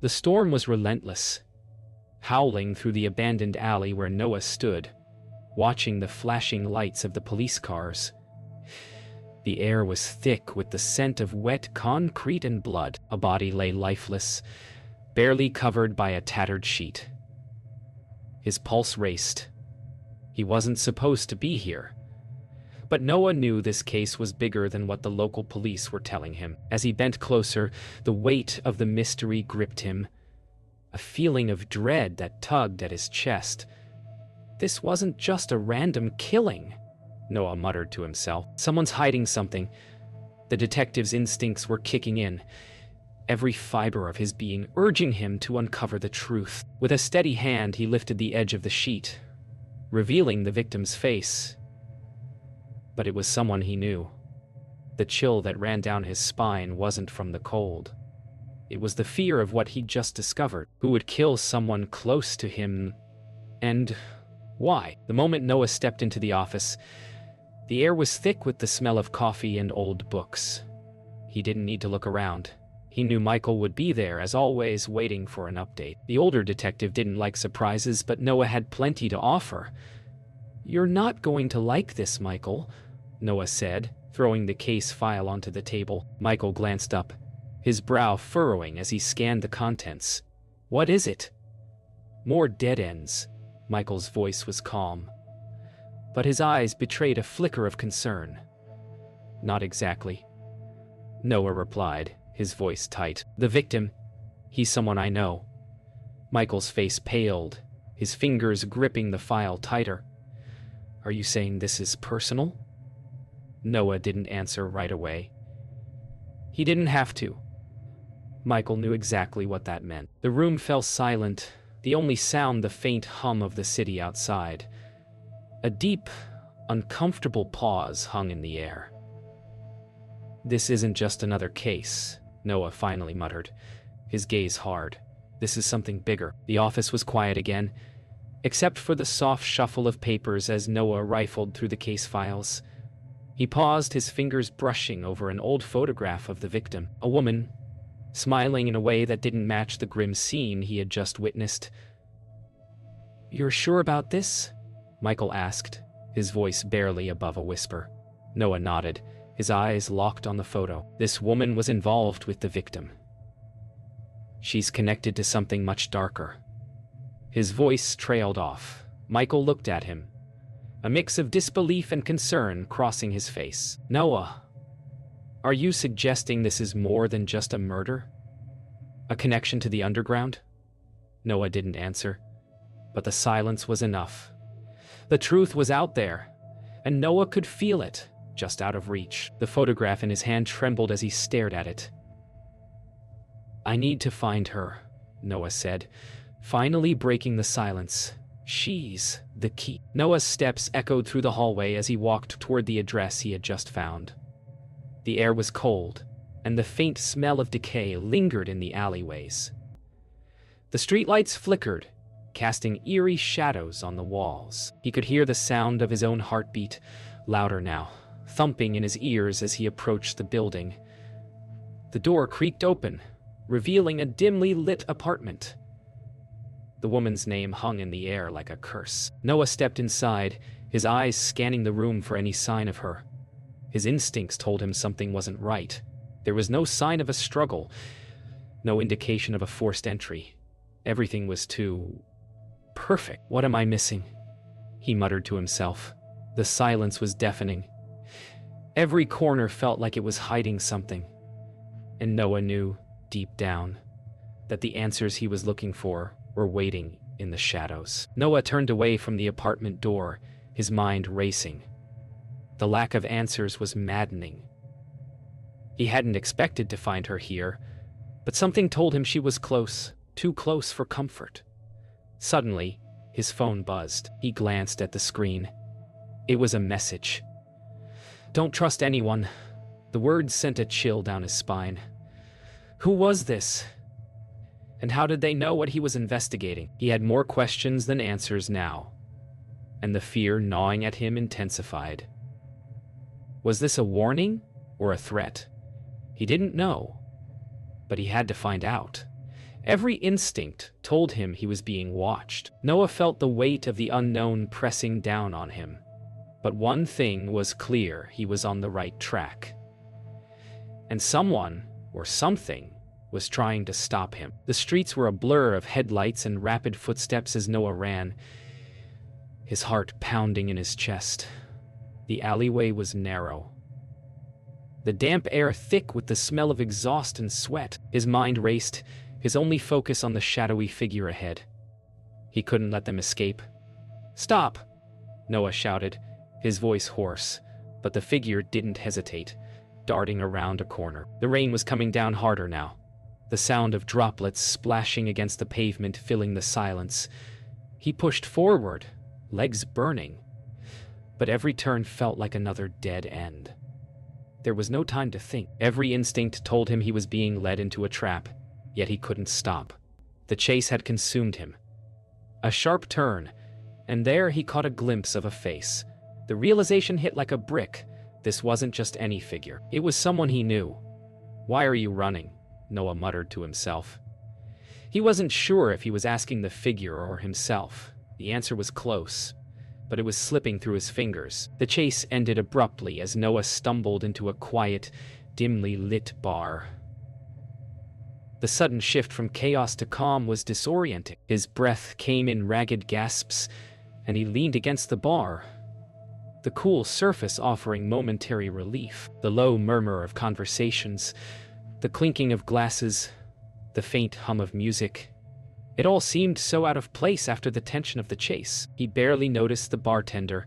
The storm was relentless, howling through the abandoned alley where Noah stood, watching the flashing lights of the police cars. The air was thick with the scent of wet concrete and blood. A body lay lifeless, barely covered by a tattered sheet. His pulse raced. He wasn't supposed to be here. But Noah knew this case was bigger than what the local police were telling him. As he bent closer, the weight of the mystery gripped him, a feeling of dread that tugged at his chest. This wasn't just a random killing, Noah muttered to himself. Someone's hiding something. The detective's instincts were kicking in, every fiber of his being urging him to uncover the truth. With a steady hand, he lifted the edge of the sheet, revealing the victim's face. But it was someone he knew. The chill that ran down his spine wasn't from the cold. It was the fear of what he'd just discovered. Who would kill someone close to him, and why? The moment Noah stepped into the office, the air was thick with the smell of coffee and old books. He didn't need to look around. He knew Michael would be there, as always, waiting for an update. The older detective didn't like surprises, but Noah had plenty to offer. "You're not going to like this, Michael," Noah said, throwing the case file onto the table. Michael glanced up, his brow furrowing as he scanned the contents. "What is it?" "More dead ends." Michael's voice was calm, but his eyes betrayed a flicker of concern. "Not exactly," Noah replied, his voice tight. "The victim, he's someone I know." Michael's face paled, his fingers gripping the file tighter. "Are you saying this is personal?" Noah didn't answer right away. He didn't have to. Michael knew exactly what that meant. The room fell silent, the only sound the faint hum of the city outside. A deep, uncomfortable pause hung in the air. "This isn't just another case," Noah finally muttered, his gaze hard. "This is something bigger." The office was quiet again, except for the soft shuffle of papers as Noah rifled through the case files. He paused, his fingers brushing over an old photograph of the victim, a woman, smiling in a way that didn't match the grim scene he had just witnessed. "You're sure about this?" Michael asked, his voice barely above a whisper. Noah nodded, his eyes locked on the photo. This woman was involved with the victim. "She's connected to something much darker." His voice trailed off. Michael looked at him, a mix of disbelief and concern crossing his face. "Noah, are you suggesting this is more than just a murder? A connection to the underground?" Noah didn't answer, but the silence was enough. The truth was out there, and Noah could feel it, just out of reach. The photograph in his hand trembled as he stared at it. "I need to find her," Noah said, finally breaking the silence. "She's the key." Noah's steps echoed through the hallway as he walked toward the address he had just found. The air was cold, and the faint smell of decay lingered in the alleyways. The streetlights flickered, casting eerie shadows on the walls. He could hear the sound of his own heartbeat, louder now, thumping in his ears as he approached the building. The door creaked open, revealing a dimly lit apartment. The woman's name hung in the air like a curse. Noah stepped inside, his eyes scanning the room for any sign of her. His instincts told him something wasn't right. There was no sign of a struggle, no indication of a forced entry. Everything was too perfect. "What am I missing?" he muttered to himself. The silence was deafening. Every corner felt like it was hiding something. And Noah knew, deep down, that the answers he was looking for were waiting in the shadows. Noah turned away from the apartment door, his mind racing. The lack of answers was maddening. He hadn't expected to find her here, but something told him she was close, too close for comfort. Suddenly, his phone buzzed. He glanced at the screen. It was a message. "Don't trust anyone." The words sent a chill down his spine. Who was this? And how did they know what he was investigating? He had more questions than answers now, and the fear gnawing at him intensified. Was this a warning or a threat? He didn't know, but he had to find out. Every instinct told him he was being watched. Noah felt the weight of the unknown pressing down on him. But one thing was clear: he was on the right track. And someone, or something, was trying to stop him. The streets were a blur of headlights and rapid footsteps as Noah ran, his heart pounding in his chest. The alleyway was narrow, the damp air thick with the smell of exhaust and sweat. His mind raced, his only focus on the shadowy figure ahead. He couldn't let them escape. "Stop!" Noah shouted, his voice hoarse, but the figure didn't hesitate, darting around a corner. The rain was coming down harder now, the sound of droplets splashing against the pavement filling the silence. He pushed forward, legs burning, but every turn felt like another dead end. There was no time to think. Every instinct told him he was being led into a trap, yet he couldn't stop. The chase had consumed him. A sharp turn, and there he caught a glimpse of a face. The realization hit like a brick. This wasn't just any figure. It was someone he knew. "Why are you running?" Noah muttered to himself. He wasn't sure if he was asking the figure or himself. The answer was close, but it was slipping through his fingers. The chase ended abruptly as Noah stumbled into a quiet, dimly lit bar. The sudden shift from chaos to calm was disorienting. His breath came in ragged gasps, and he leaned against the bar, the cool surface offering momentary relief. The low murmur of conversations, the clinking of glasses, the faint hum of music. It all seemed so out of place after the tension of the chase. He barely noticed the bartender,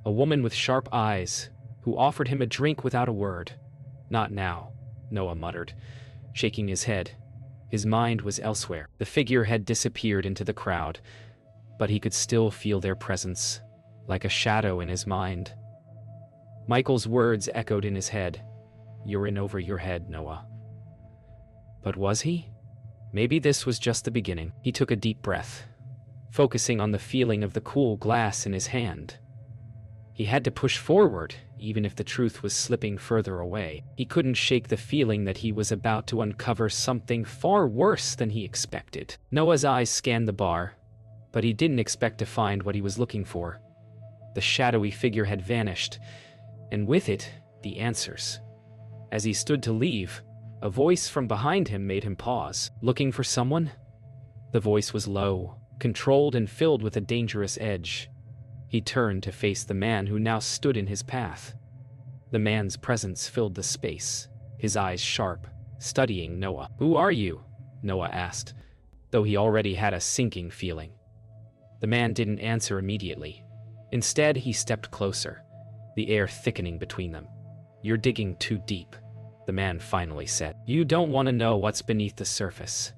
a woman with sharp eyes, who offered him a drink without a word. "Not now," Noah muttered, shaking his head. His mind was elsewhere. The figure had disappeared into the crowd, but he could still feel their presence, like a shadow in his mind. Michael's words echoed in his head. "You're in over your head, Noah." But was he? Maybe this was just the beginning. He took a deep breath, focusing on the feeling of the cool glass in his hand. He had to push forward, even if the truth was slipping further away. He couldn't shake the feeling that he was about to uncover something far worse than he expected. Noah's eyes scanned the bar, but he didn't expect to find what he was looking for. The shadowy figure had vanished, and with it, the answers. As he stood to leave, a voice from behind him made him pause. "Looking for someone?" The voice was low, controlled, and filled with a dangerous edge. He turned to face the man who now stood in his path. The man's presence filled the space, his eyes sharp, studying Noah. "Who are you?" Noah asked, though he already had a sinking feeling. The man didn't answer immediately. Instead, he stepped closer, the air thickening between them. "You're digging too deep," the man finally said. "You don't want to know what's beneath the surface."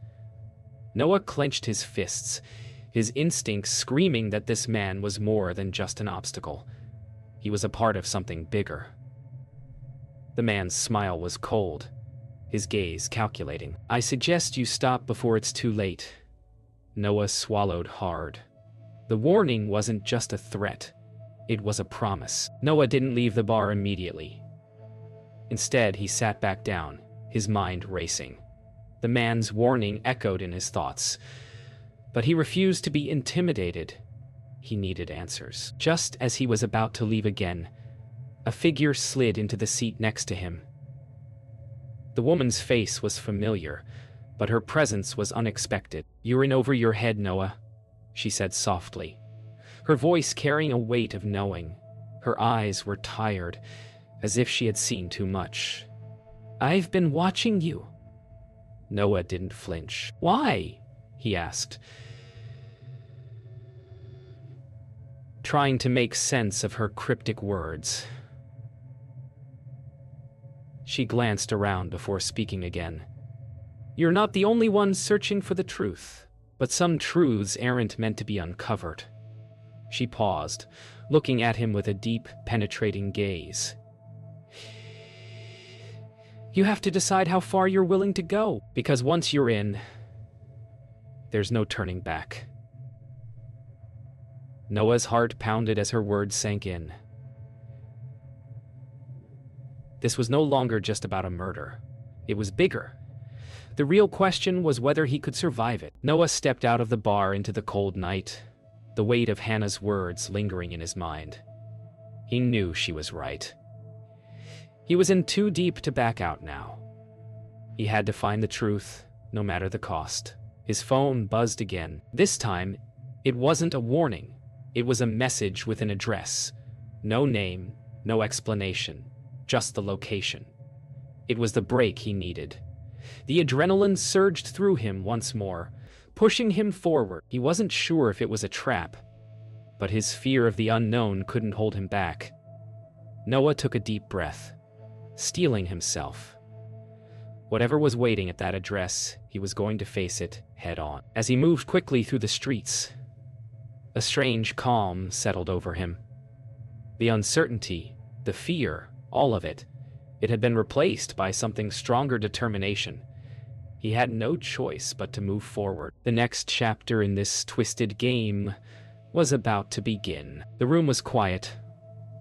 Noah clenched his fists, his instincts screaming that this man was more than just an obstacle. He was a part of something bigger. The man's smile was cold, his gaze calculating. "I suggest you stop before it's too late." Noah swallowed hard. The warning wasn't just a threat, it was a promise. Noah didn't leave the bar immediately. Instead, he sat back down, his mind racing. The man's warning echoed in his thoughts, but he refused to be intimidated. He needed answers. Just as he was about to leave again, a figure slid into the seat next to him. The woman's face was familiar, but her presence was unexpected. "You're in over your head, Noah," she said softly, her voice carrying a weight of knowing. Her eyes were tired, as if she had seen too much. "I've been watching you." Noah didn't flinch. "Why?" he asked, trying to make sense of her cryptic words. She glanced around before speaking again. "You're not the only one searching for the truth, but some truths aren't meant to be uncovered." She paused, looking at him with a deep, penetrating gaze. "You have to decide how far you're willing to go, because once you're in, there's no turning back." Noah's heart pounded as her words sank in. This was no longer just about a murder. It was bigger. The real question was whether he could survive it. Noah stepped out of the bar into the cold night, the weight of Hannah's words lingering in his mind. He knew she was right. He was in too deep to back out now. He had to find the truth, no matter the cost. His phone buzzed again. This time, it wasn't a warning. It was a message with an address. No name, no explanation, just the location. It was the break he needed. The adrenaline surged through him once more, pushing him forward. He wasn't sure if it was a trap, but his fear of the unknown couldn't hold him back. Noah took a deep breath, steeling himself. Whatever was waiting at that address, he was going to face it head on. As he moved quickly through the streets, a strange calm settled over him. The uncertainty, the fear, all of it, it had been replaced by something stronger: determination. He had no choice but to move forward. The next chapter in this twisted game was about to begin. The room was quiet,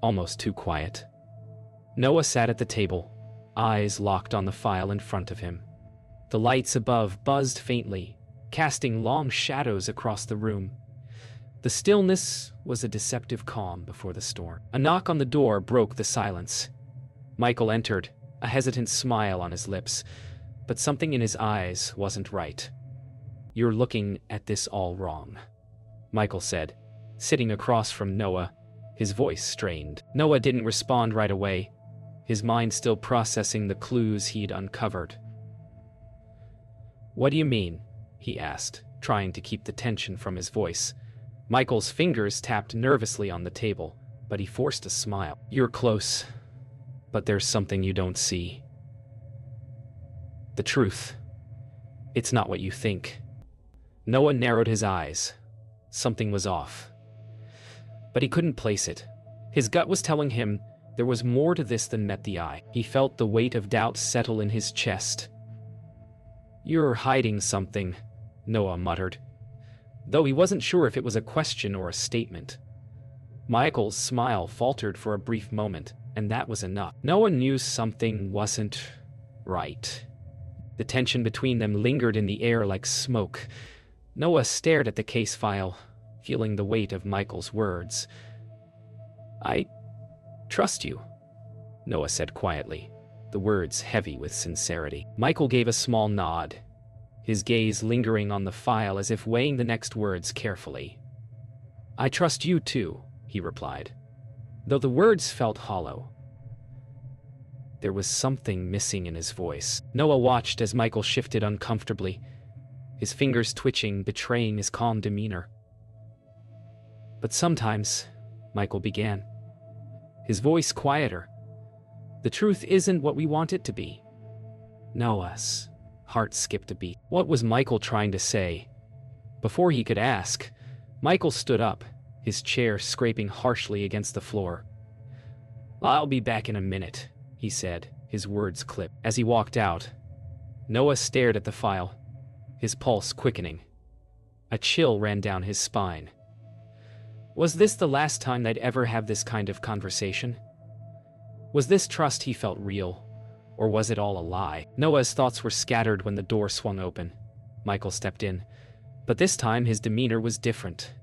almost too quiet. Noah sat at the table, eyes locked on the file in front of him. The lights above buzzed faintly, casting long shadows across the room. The stillness was a deceptive calm before the storm. A knock on the door broke the silence. Michael entered, a hesitant smile on his lips, but something in his eyes wasn't right. "You're looking at this all wrong," Michael said, sitting across from Noah, his voice strained. Noah didn't respond right away, his mind still processing the clues he'd uncovered. "What do you mean?" he asked, trying to keep the tension from his voice. Michael's fingers tapped nervously on the table, but he forced a smile. "You're close, but there's something you don't see. The truth. It's not what you think." Noah narrowed his eyes. Something was off. But he couldn't place it. His gut was telling him there was more to this than met the eye. He felt the weight of doubt settle in his chest. "You're hiding something," Noah muttered, though he wasn't sure if it was a question or a statement. Michael's smile faltered for a brief moment, and that was enough. Noah knew something wasn't right. The tension between them lingered in the air like smoke. Noah stared at the case file, feeling the weight of Michael's words. "I trust you," Noah said quietly, the words heavy with sincerity. Michael gave a small nod, his gaze lingering on the file as if weighing the next words carefully. "I trust you too," he replied, though the words felt hollow. There was something missing in his voice. Noah watched as Michael shifted uncomfortably, his fingers twitching, betraying his calm demeanor. "But sometimes," Michael began, his voice quieter, "the truth isn't what we want it to be." Noah's heart skipped a beat. What was Michael trying to say? Before he could ask, Michael stood up, his chair scraping harshly against the floor. "I'll be back in a minute," he said, his words clipped. As he walked out, Noah stared at the file, his pulse quickening. A chill ran down his spine. Was this the last time they'd ever have this kind of conversation? Was this trust he felt real, or was it all a lie? Noah's thoughts were scattered when the door swung open. Michael stepped in, but this time his demeanor was different.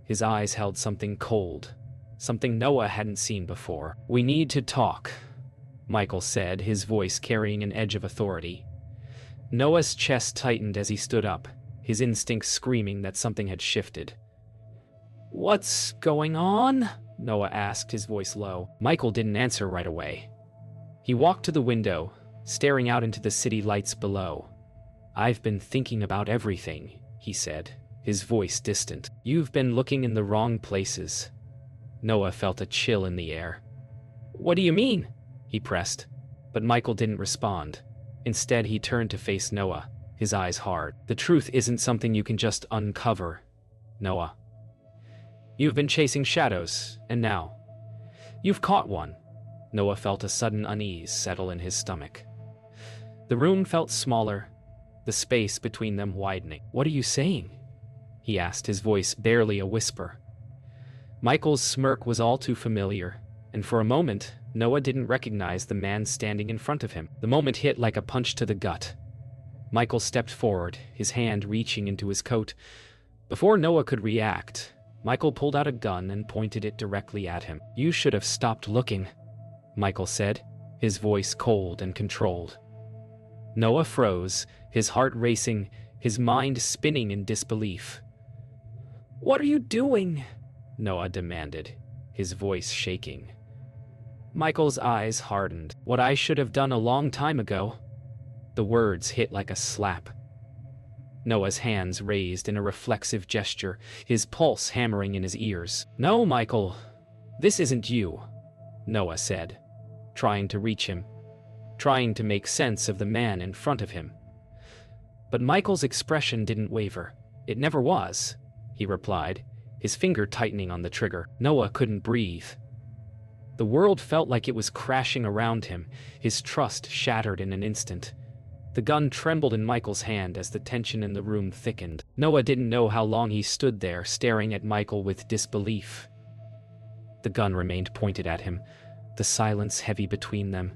His eyes held something cold, something Noah hadn't seen before. "We need to talk," Michael said, his voice carrying an edge of authority. Noah's chest tightened as he stood up, his instincts screaming that something had shifted. "What's going on?" Noah asked, his voice low. Michael didn't answer right away. He walked to the window, staring out into the city lights below. "I've been thinking about everything," he said, his voice distant. "You've been looking in the wrong places." Noah felt a chill in the air. "What do you mean?" he pressed, but Michael didn't respond. Instead, he turned to face Noah, his eyes hard. "The truth isn't something you can just uncover, Noah. You've been chasing shadows, and now you've caught one." Noah felt a sudden unease settle in his stomach. The room felt smaller, the space between them widening. "What are you saying?" he asked, his voice barely a whisper. Michael's smirk was all too familiar, and for a moment, Noah didn't recognize the man standing in front of him. The moment hit like a punch to the gut. Michael stepped forward, his hand reaching into his coat. Before Noah could react, Michael pulled out a gun and pointed it directly at him. "You should have stopped looking," Michael said, his voice cold and controlled. Noah froze, his heart racing, his mind spinning in disbelief. "What are you doing?" Noah demanded, his voice shaking. Michael's eyes hardened. "What I should have done a long time ago." The words hit like a slap. Noah's hands raised in a reflexive gesture, his pulse hammering in his ears. "No, Michael, this isn't you," Noah said, trying to reach him, trying to make sense of the man in front of him. But Michael's expression didn't waver. "It never was," he replied, his finger tightening on the trigger. Noah couldn't breathe. The world felt like it was crashing around him, his trust shattered in an instant. The gun trembled in Michael's hand as the tension in the room thickened. Noah didn't know how long he stood there, staring at Michael with disbelief. The gun remained pointed at him, the silence heavy between them.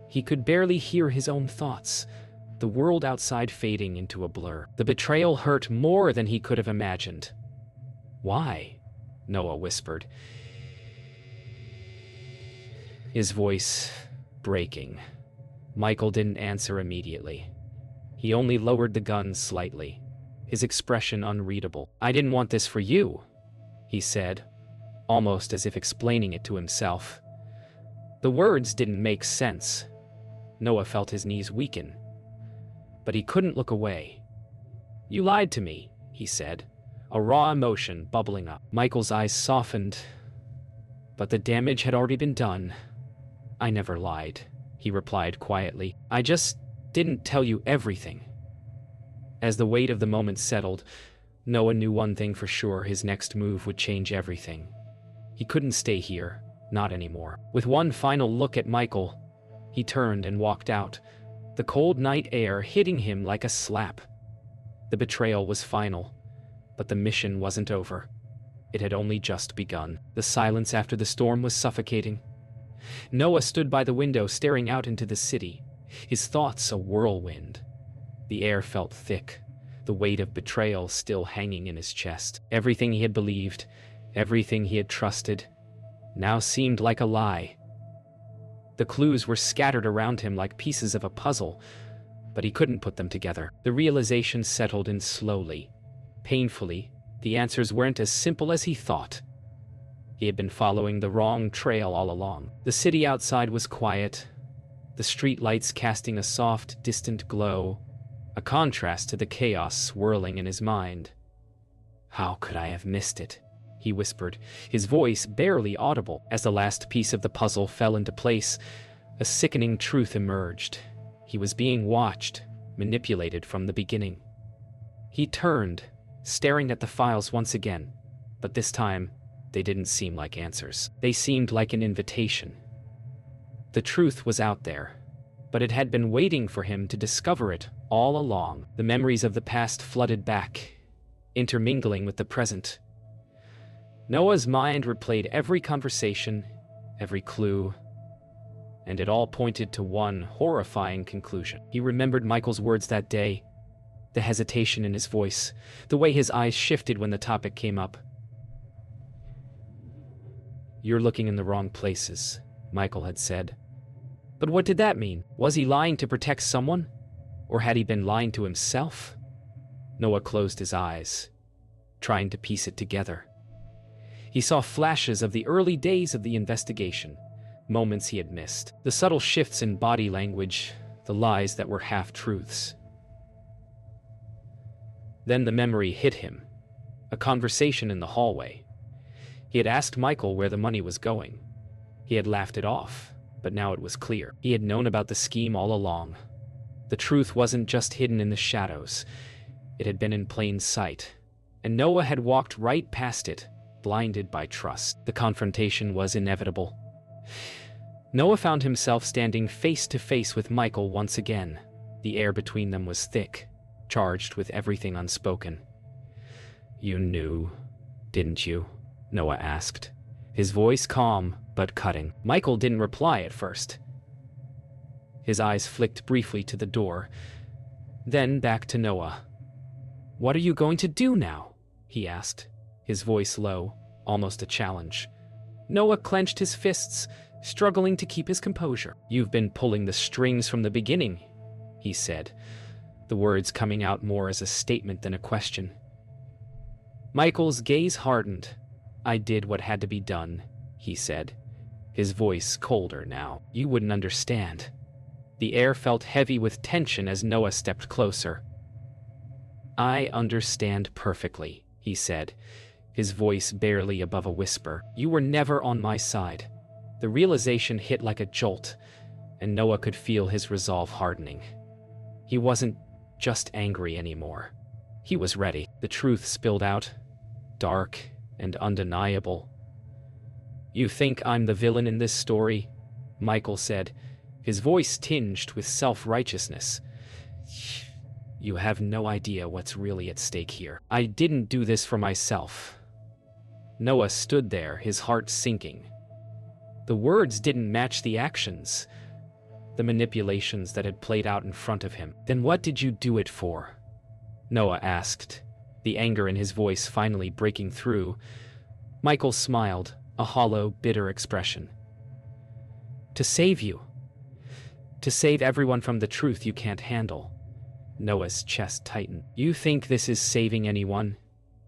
He could barely hear his own thoughts, the world outside fading into a blur. The betrayal hurt more than he could have imagined. "Why?" Noah whispered, his voice breaking. Michael didn't answer immediately. He only lowered the gun slightly, his expression unreadable. "I didn't want this for you," he said, almost as if explaining it to himself. The words didn't make sense. Noah felt his knees weaken, but he couldn't look away. "You lied to me," he said, a raw emotion bubbling up. Michael's eyes softened, but the damage had already been done. "I never lied," he replied quietly. "I just didn't tell you everything." As the weight of the moment settled, Noah knew one thing for sure: his next move would change everything. He couldn't stay here, not anymore. With one final look at Michael, he turned and walked out, the cold night air hitting him like a slap. The betrayal was final, but the mission wasn't over. It had only just begun. The silence after the storm was suffocating. Noah stood by the window staring out into the city, his thoughts a whirlwind. The air felt thick, the weight of betrayal still hanging in his chest. Everything he had believed, everything he had trusted, now seemed like a lie. The clues were scattered around him like pieces of a puzzle, but he couldn't put them together. The realization settled in slowly, painfully. The answers weren't as simple as he thought. He had been following the wrong trail all along. The city outside was quiet, the street lights casting a soft, distant glow, a contrast to the chaos swirling in his mind. "How could I have missed it?" he whispered, his voice barely audible. As the last piece of the puzzle fell into place, a sickening truth emerged. He was being watched, manipulated from the beginning. He turned, staring at the files once again, but this time, they didn't seem like answers. They seemed like an invitation. The truth was out there, but it had been waiting for him to discover it all along. The memories of the past flooded back, intermingling with the present. Noah's mind replayed every conversation, every clue, and it all pointed to one horrifying conclusion. He remembered Michael's words that day, the hesitation in his voice, the way his eyes shifted when the topic came up. "You're looking in the wrong places," Michael had said. But what did that mean? Was he lying to protect someone? Or had he been lying to himself? Noah closed his eyes, trying to piece it together. He saw flashes of the early days of the investigation, moments he had missed, the subtle shifts in body language, the lies that were half-truths. Then the memory hit him, a conversation in the hallway. He had asked Michael where the money was going. He had laughed it off, but now it was clear. He had known about the scheme all along. The truth wasn't just hidden in the shadows. It had been in plain sight, and Noah had walked right past it, blinded by trust. The confrontation was inevitable. Noah found himself standing face to face with Michael once again. The air between them was thick, charged with everything unspoken. "You knew, didn't you?" Noah asked, his voice calm but cutting. Michael didn't reply at first. His eyes flicked briefly to the door, Then back to Noah. "What are you going to do now?" he asked, his voice low, almost a challenge. Noah clenched his fists, struggling to keep his composure. "You've been pulling the strings from the beginning," he said, the words coming out more as a statement than a question. Michael's gaze hardened. "I did what had to be done," he said, his voice colder now. "You wouldn't understand." The air felt heavy with tension as Noah stepped closer. "I understand perfectly," he said, his voice barely above a whisper. "You were never on my side." The realization hit like a jolt, and Noah could feel his resolve hardening. He wasn't just angry anymore. He was ready. The truth spilled out, dark and undeniable. "You think I'm the villain in this story?" Michael said, his voice tinged with self-righteousness. "You have no idea what's really at stake here. I didn't do this for myself." Noah stood there, his heart sinking. The words didn't match the actions, the manipulations that had played out in front of him. "Then what did you do it for?" Noah asked, the anger in his voice finally breaking through. Michael smiled, a hollow, bitter expression. "To save you. To save everyone from the truth you can't handle." Noah's chest tightened. "You think this is saving anyone?"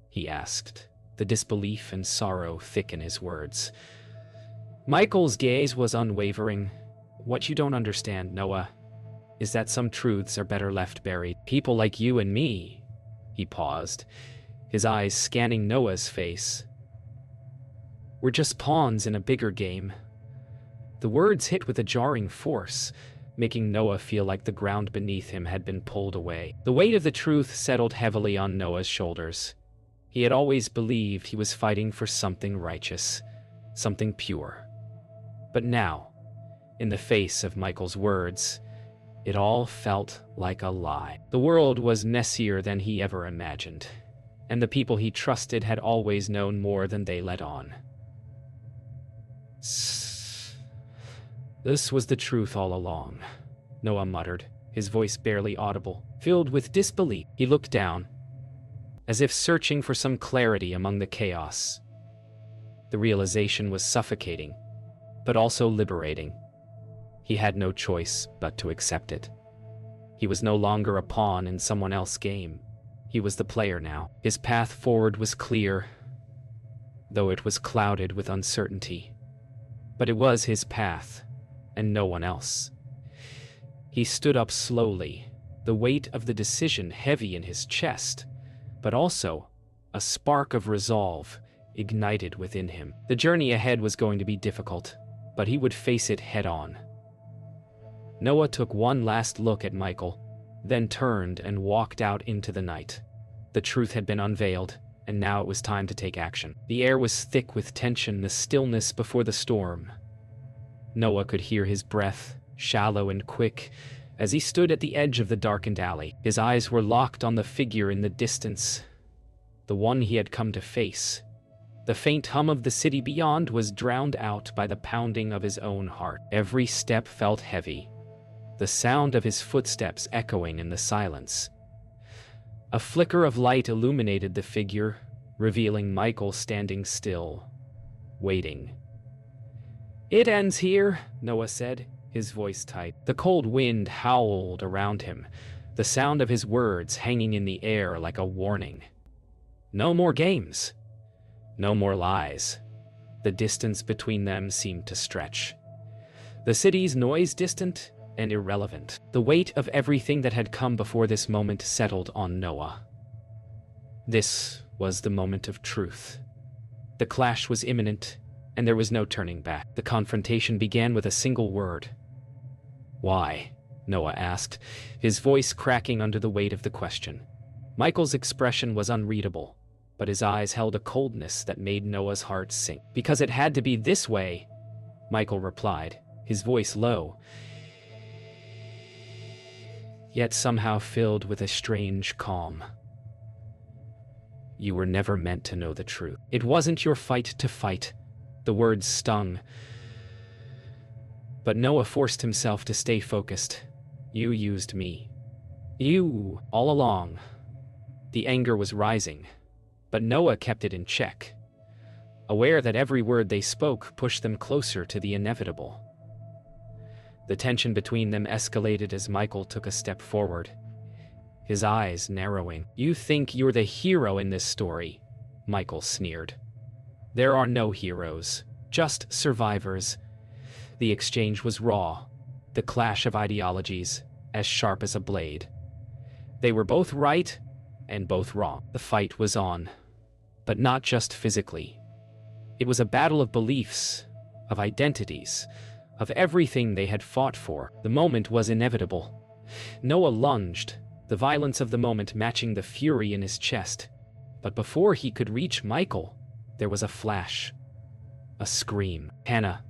he asked, the disbelief and sorrow thick in his words. Michael's gaze was unwavering. "What you don't understand, Noah, is that some truths are better left buried. People like you and me." He paused, his eyes scanning Noah's face. "We're just pawns in a bigger game." The words hit with a jarring force, making Noah feel like the ground beneath him had been pulled away. The weight of the truth settled heavily on Noah's shoulders. He had always believed he was fighting for something righteous, something pure. But now, in the face of Michael's words, it all felt like a lie. The world was messier than he ever imagined, and the people he trusted had always known more than they let on. "This was the truth all along," Noah muttered, his voice barely audible. Filled with disbelief, he looked down, as if searching for some clarity among the chaos. The realization was suffocating, but also liberating. He had no choice but to accept it. He was no longer a pawn in someone else's game. He was the player now. His path forward was clear, though it was clouded with uncertainty. But it was his path, and no one else. He stood up slowly, the weight of the decision heavy in his chest, but also a spark of resolve ignited within him. The journey ahead was going to be difficult, but he would face it head-on. Noah took one last look at Michael, then turned and walked out into the night. The truth had been unveiled, and now it was time to take action. The air was thick with tension, the stillness before the storm. Noah could hear his breath, shallow and quick, as he stood at the edge of the darkened alley. His eyes were locked on the figure in the distance, the one he had come to face. The faint hum of the city beyond was drowned out by the pounding of his own heart. Every step felt heavy, the sound of his footsteps echoing in the silence. A flicker of light illuminated the figure, revealing Michael standing still, waiting. "It ends here," Noah said, his voice tight. The cold wind howled around him, the sound of his words hanging in the air like a warning. No more games. No more lies. The distance between them seemed to stretch. The city's noise distant and irrelevant. The weight of everything that had come before this moment settled on Noah. This was the moment of truth. The clash was imminent, and there was no turning back. The confrontation began with a single word. "Why?" Noah asked, his voice cracking under the weight of the question. Michael's expression was unreadable, but his eyes held a coldness that made Noah's heart sink. "Because it had to be this way," Michael replied, his voice low, yet somehow filled with a strange calm. "You were never meant to know the truth. It wasn't your fight to fight." The words stung, but Noah forced himself to stay focused. "You used me. You, all along. The anger was rising, but Noah kept it in check, aware that every word they spoke pushed them closer to the inevitable. The tension between them escalated as Michael took a step forward, his eyes narrowing. "You think you're the hero in this story," Michael sneered. "There are no heroes, just survivors." The exchange was raw, the clash of ideologies as sharp as a blade. They were both right and both wrong. The fight was on, but not just physically. It was a battle of beliefs, of identities, of everything they had fought for. The moment was inevitable. Noah lunged, the violence of the moment matching the fury in his chest. But before he could reach Michael, there was a flash. A scream. Hannah,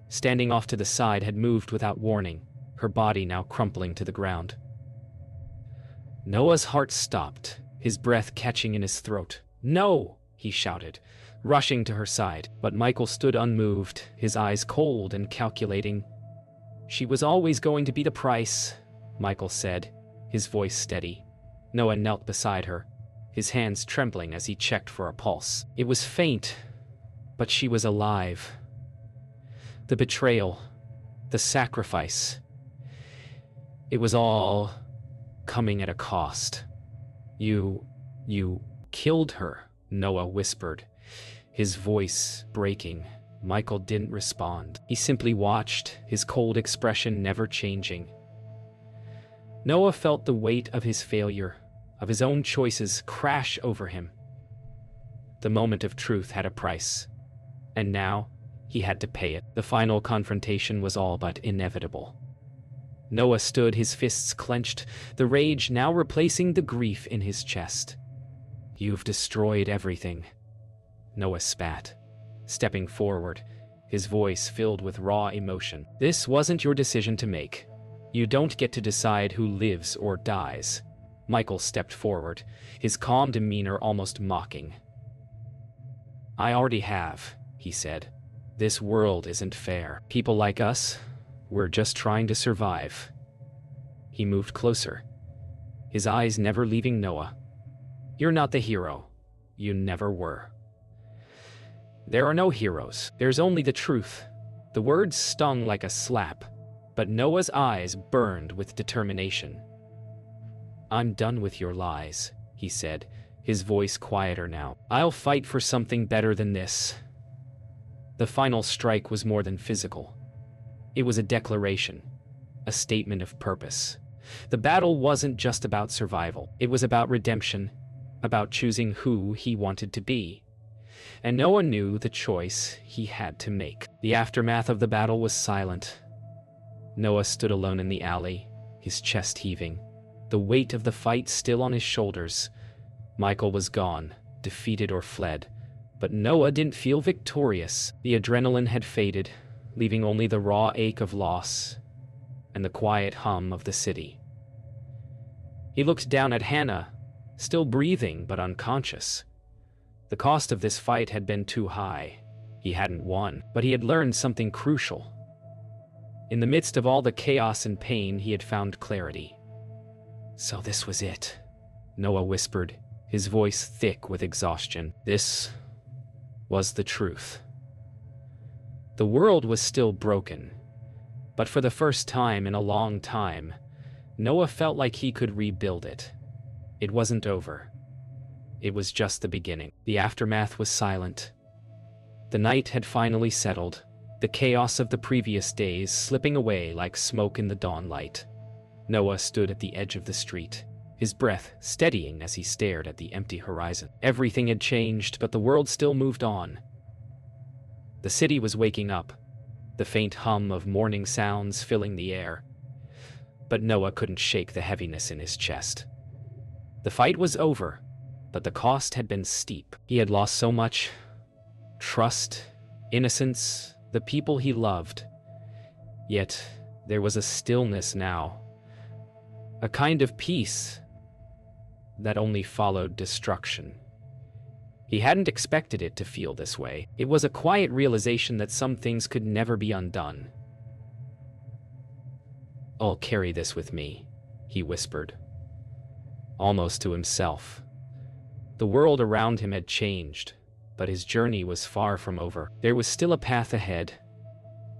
standing off to the side, had moved without warning, her body now crumpling to the ground. Noah's heart stopped, his breath catching in his throat. "No!" he shouted, rushing to her side. But Michael stood unmoved, his eyes cold and calculating. "She was always going to be the price," Michael said, his voice steady. Noah knelt beside her, his hands trembling as he checked for a pulse. It was faint, but she was alive. The betrayal, the sacrifice. It was all coming at a cost. You killed her," Noah whispered, his voice breaking. Michael didn't respond. He simply watched, his cold expression never changing. Noah felt the weight of his failure, of his own choices, crash over him. The moment of truth had a price, and now he had to pay it. The final confrontation was all but inevitable. Noah stood, his fists clenched, the rage now replacing the grief in his chest. "You've destroyed everything," Noah spat, stepping forward, his voice filled with raw emotion. "This wasn't your decision to make. You don't get to decide who lives or dies." Michael stepped forward, his calm demeanor almost mocking. "I already have," he said. "This world isn't fair. People like us, we're just trying to survive." He moved closer, his eyes never leaving Noah. "You're not the hero. You never were." "There are no heroes. There's only the truth." The words stung like a slap, but Noah's eyes burned with determination. "I'm done with your lies," he said, his voice quieter now. "I'll fight for something better than this." The final strike was more than physical. It was a declaration, a statement of purpose. The battle wasn't just about survival. It was about redemption, about choosing who he wanted to be. And Noah knew the choice he had to make. The aftermath of the battle was silent. Noah stood alone in the alley, his chest heaving, the weight of the fight still on his shoulders. Michael was gone, defeated or fled, but Noah didn't feel victorious. The adrenaline had faded, leaving only the raw ache of loss and the quiet hum of the city. He looked down at Hannah, still breathing but unconscious. The cost of this fight had been too high. He hadn't won, but he had learned something crucial. In the midst of all the chaos and pain, he had found clarity. "So this was it," Noah whispered, his voice thick with exhaustion. "This was the truth." The world was still broken, but for the first time in a long time, Noah felt like he could rebuild it. It wasn't over. It was just the beginning. The aftermath was silent. The night had finally settled, the chaos of the previous days slipping away like smoke in the dawn light. Noah stood at the edge of the street, his breath steadying as he stared at the empty horizon. Everything had changed, but the world still moved on. The city was waking up, the faint hum of morning sounds filling the air. But Noah couldn't shake the heaviness in his chest. The fight was over, but the cost had been steep. He had lost so much: trust, innocence, the people he loved. Yet there was a stillness now, a kind of peace that only followed destruction. He hadn't expected it to feel this way. It was a quiet realization that some things could never be undone. "I'll carry this with me," he whispered, almost to himself. The world around him had changed, but his journey was far from over. There was still a path ahead,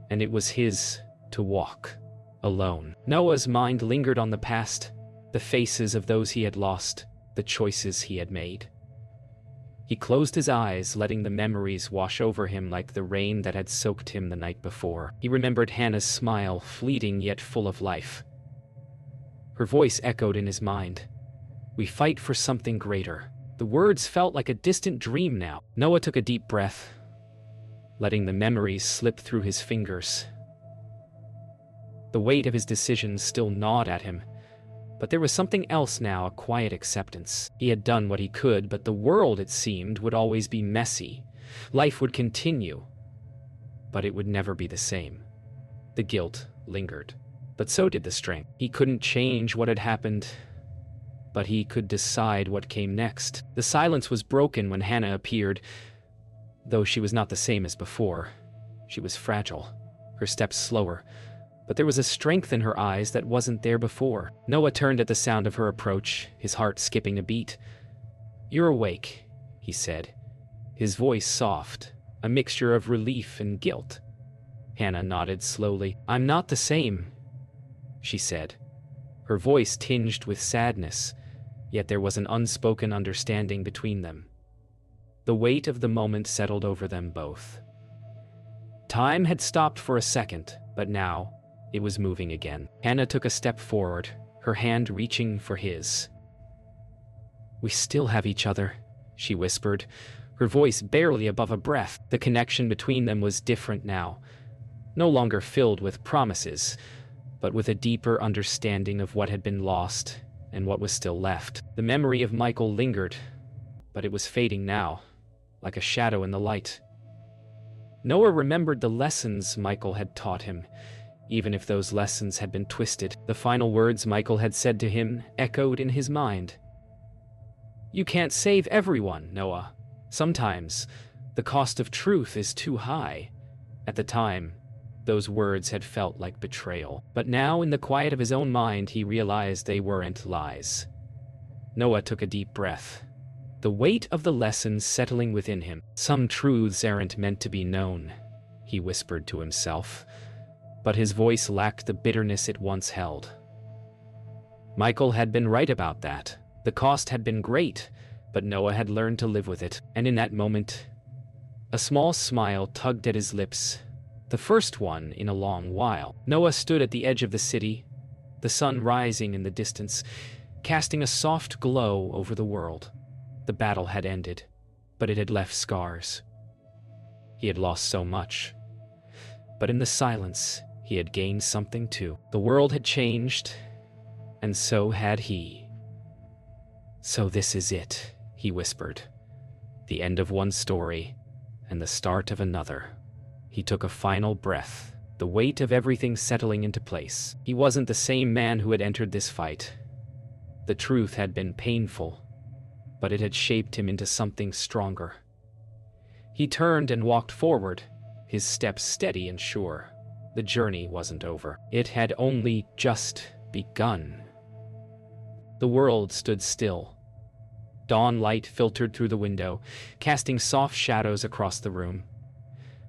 and it was his to walk, alone. Noah's mind lingered on the past, the faces of those he had lost, the choices he had made. He closed his eyes, letting the memories wash over him like the rain that had soaked him the night before. He remembered Hannah's smile, fleeting yet full of life. Her voice echoed in his mind. "We fight for something greater." The words felt like a distant dream now. Noah took a deep breath, letting the memories slip through his fingers. The weight of his decisions still gnawed at him, but there was something else now, a quiet acceptance. He had done what he could, but the world, it seemed, would always be messy. Life would continue, but it would never be the same. The guilt lingered, but so did the strength. He couldn't change what had happened, but he could decide what came next. The silence was broken when Hannah appeared, though she was not the same as before. She was fragile, her steps slower, but there was a strength in her eyes that wasn't there before. Noah turned at the sound of her approach, his heart skipping a beat. "You're awake," he said, his voice soft, a mixture of relief and guilt. Hannah nodded slowly. "I'm not the same," she said, her voice tinged with sadness, yet there was an unspoken understanding between them. The weight of the moment settled over them both. Time had stopped for a second, but now it was moving again. Hannah took a step forward, her hand reaching for his. "We still have each other," she whispered, her voice barely above a breath. The connection between them was different now, no longer filled with promises, but with a deeper understanding of what had been lost and what was still left. The memory of Michael lingered, but it was fading now, like a shadow in the light. Noah remembered the lessons Michael had taught him, even if those lessons had been twisted. The final words Michael had said to him echoed in his mind. "You can't save everyone, Noah. Sometimes the cost of truth is too high." At the time, those words had felt like betrayal. But now, in the quiet of his own mind, he realized they weren't lies. Noah took a deep breath, the weight of the lessons settling within him. "Some truths aren't meant to be known," he whispered to himself, but his voice lacked the bitterness it once held. Michael had been right about that. The cost had been great, but Noah had learned to live with it. And in that moment, a small smile tugged at his lips, the first one in a long while. Noah stood at the edge of the city, the sun rising in the distance, casting a soft glow over the world. The battle had ended, but it had left scars. He had lost so much, but in the silence, he had gained something too. The world had changed, and so had he. "So this is it," he whispered. "The end of one story, and the start of another." He took a final breath, the weight of everything settling into place. He wasn't the same man who had entered this fight. The truth had been painful, but it had shaped him into something stronger. He turned and walked forward, his steps steady and sure. The journey wasn't over. It had only just begun. The world stood still. Dawn light filtered through the window, casting soft shadows across the room.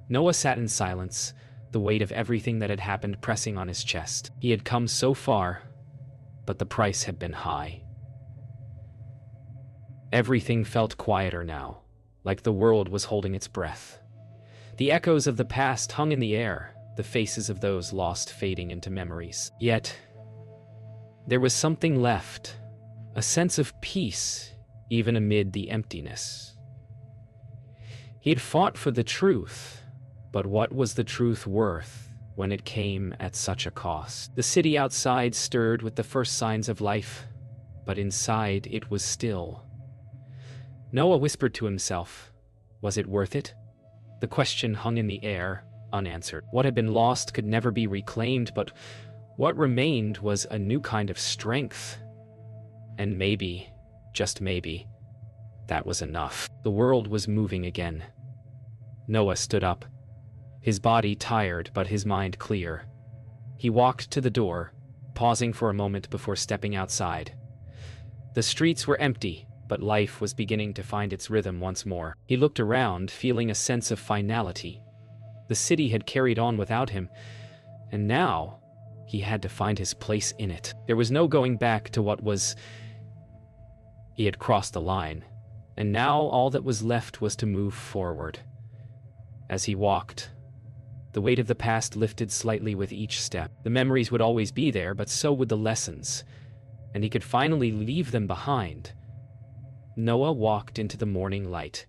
Noah sat in silence, the weight of everything that had happened pressing on his chest. He had come so far, but the price had been high. Everything felt quieter now, like the world was holding its breath. The echoes of the past hung in the air, the faces of those lost fading into memories. Yet, there was something left, a sense of peace, even amid the emptiness. He had fought for the truth, but what was the truth worth when it came at such a cost? The city outside stirred with the first signs of life, but inside it was still. Noah whispered to himself, was it worth it? The question hung in the air, unanswered. What had been lost could never be reclaimed, but what remained was a new kind of strength. And maybe, just maybe, that was enough. The world was moving again. Noah stood up, his body tired but his mind clear. He walked to the door, pausing for a moment before stepping outside. The streets were empty, but life was beginning to find its rhythm once more. He looked around, feeling a sense of finality. The city had carried on without him, and now he had to find his place in it. There was no going back to what was. He had crossed the line, and now all that was left was to move forward. As he walked, the weight of the past lifted slightly with each step. The memories would always be there, but so would the lessons, and he could finally leave them behind. Noah walked into the morning light,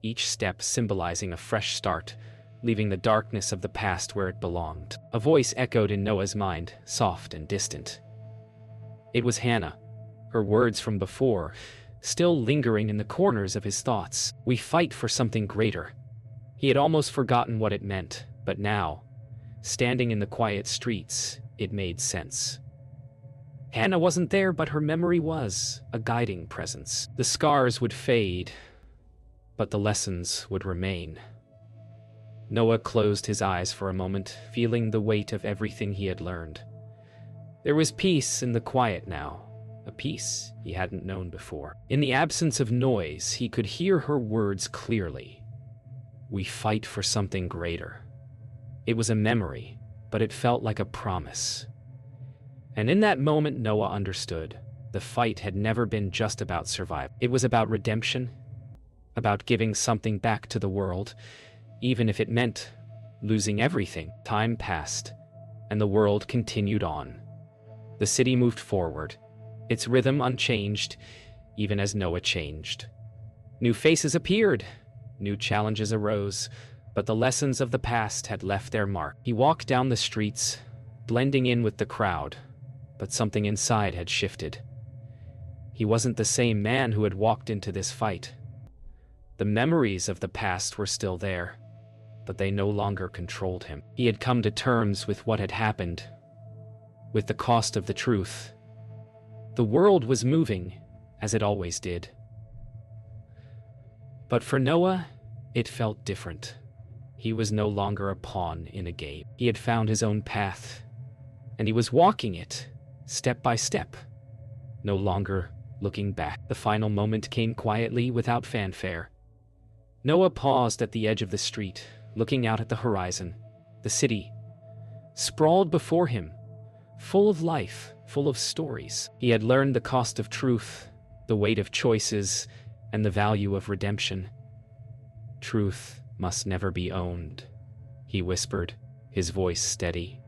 each step symbolizing a fresh start, leaving the darkness of the past where it belonged. A voice echoed in Noah's mind, soft and distant. It was Hannah, her words from before, still lingering in the corners of his thoughts. We fight for something greater. He had almost forgotten what it meant, but now, standing in the quiet streets, it made sense. Hannah wasn't there, but her memory was, a guiding presence. The scars would fade, but the lessons would remain. Noah closed his eyes for a moment, feeling the weight of everything he had learned. There was peace in the quiet now, a peace he hadn't known before. In the absence of noise, he could hear her words clearly. We fight for something greater. It was a memory, but it felt like a promise. And in that moment, Noah understood. The fight had never been just about survival. It was about redemption, about giving something back to the world, even if it meant losing everything. Time passed, and the world continued on. The city moved forward, its rhythm unchanged, even as Noah changed. New faces appeared, new challenges arose, but the lessons of the past had left their mark. He walked down the streets, blending in with the crowd, but something inside had shifted. He wasn't the same man who had walked into this fight. The memories of the past were still there, but they no longer controlled him. He had come to terms with what had happened, with the cost of the truth. The world was moving, as it always did. But for Noah, it felt different. He was no longer a pawn in a game. He had found his own path, and he was walking it, step by step, no longer looking back. The final moment came quietly, without fanfare. Noah paused at the edge of the street, looking out at the horizon. The city sprawled before him, full of life, full of stories. He had learned the cost of truth, the weight of choices, and the value of redemption. Truth must never be owned, he whispered, his voice steady.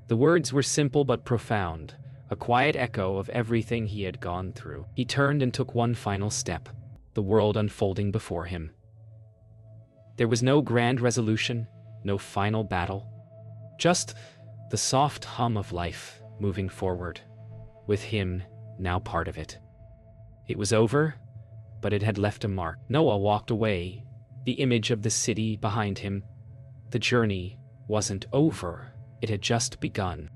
The words were simple but profound, a quiet echo of everything he had gone through. He turned and took one final step, the world unfolding before him. There was no grand resolution, no final battle, just the soft hum of life moving forward, with him now part of it. It was over, but it had left a mark. Noah walked away, the image of the city behind him. The journey wasn't over, it had just begun.